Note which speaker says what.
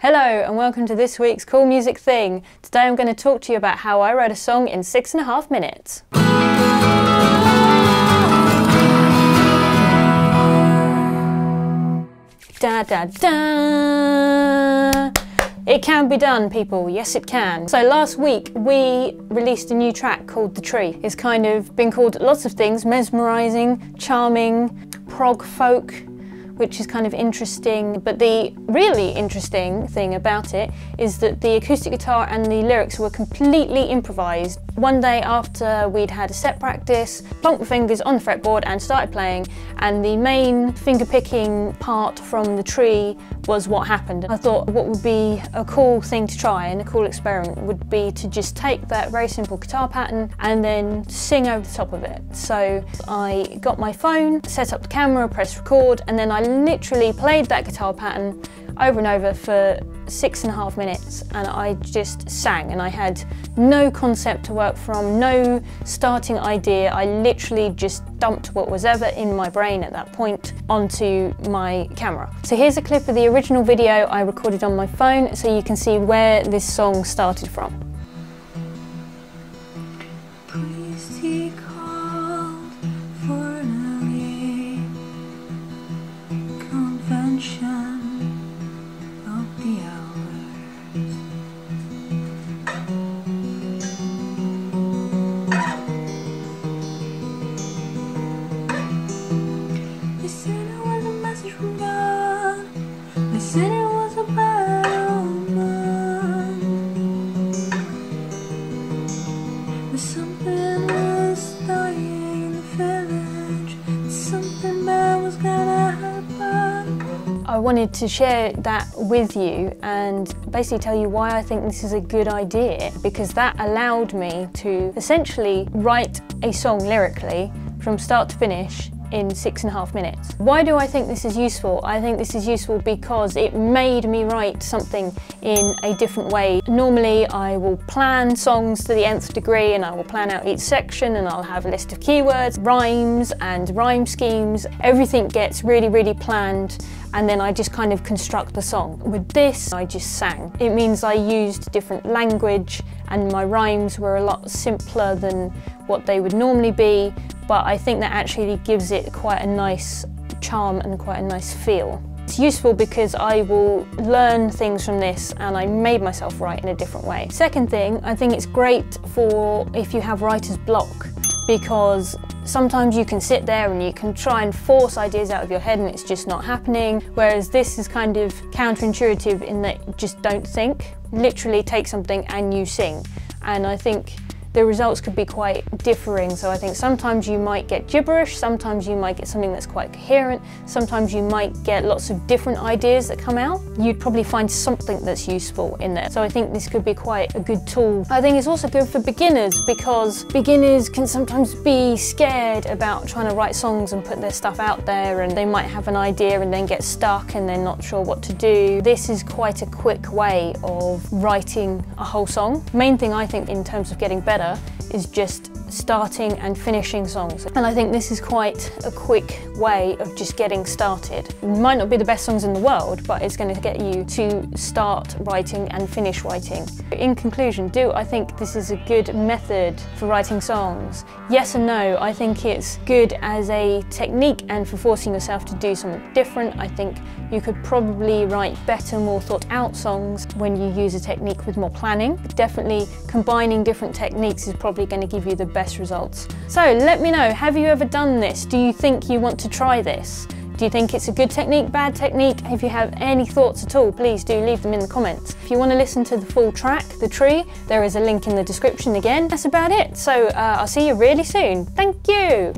Speaker 1: Hello and welcome to this week's Cool Music Thing. Today I'm going to talk to you about how I wrote a song in 6.5 minutes. Da da da! It can be done, people. Yes, it can. So last week we released a new track called The Tree. It's kind of been called lots of things: mesmerising, charming, prog folk, which is kind of interesting. But the really interesting thing about it is that the acoustic guitar and the lyrics were completely improvised. One day after we'd had a set practice, plonked the fingers on the fretboard and started playing, and the main finger picking part from The Tree was what happened. I thought what would be a cool thing to try and a cool experiment would be to just take that very simple guitar pattern and then sing over the top of it. So I got my phone, set up the camera, pressed record, and then I literally played that guitar pattern over and over for 6.5 minutes, and I just sang, and I had no concept to work from, no starting idea. I literally just dumped what was ever in my brain at that point onto my camera. So here's a clip of the original video I recorded on my phone so you can see where this song started from. Please be called for an early convention of the hours. They said it was a message from God. They said it was about a woman. But something was dying in the village. Something bad was gonna happen. I wanted to share that with you and basically tell you why I think this is a good idea, because that allowed me to essentially write a song lyrically from start to finish in 6.5 minutes. Why do I think this is useful? I think this is useful because it made me write something in a different way. Normally I will plan songs to the nth degree, and I will plan out each section, and I'll have a list of keywords, rhymes and rhyme schemes. Everything gets really planned, and then I just kind of construct the song. With this, I just sang. It means I used different language, and my rhymes were a lot simpler than what they would normally be, but I think that actually gives it quite a nice charm and quite a nice feel. It's useful because I will learn things from this, and I made myself write in a different way. Second thing, I think it's great for if you have writer's block, because sometimes you can sit there and you can try and force ideas out of your head and it's just not happening, whereas this is kind of counterintuitive in that you just don't think. Literally take something and you sing. And I think the results could be quite differing. So I think sometimes you might get gibberish, sometimes you might get something that's quite coherent, sometimes you might get lots of different ideas that come out. You'd probably find something that's useful in there. So I think this could be quite a good tool. I think it's also good for beginners, because beginners can sometimes be scared about trying to write songs and put their stuff out there, and they might have an idea and then get stuck and they're not sure what to do. This is quite a quick way of writing a whole song. Main thing I think in terms of getting better is just starting and finishing songs. And I think this is quite a quick way of just getting started. It might not be the best songs in the world, but it's going to get you to start writing and finish writing. In conclusion, do I think this is a good method for writing songs? Yes and no. I think it's good as a technique and for forcing yourself to do something different. I think you could probably write better, more thought out songs when you use a technique with more planning. Definitely combining different techniques is probably going to give you the best results. So let me know, have you ever done this? Do you think you want to try this? Do you think it's a good technique, bad technique? If you have any thoughts at all, please do leave them in the comments. If you want to listen to the full track, The Tree, there is a link in the description again. That's about it. So I'll see you really soon. Thank you.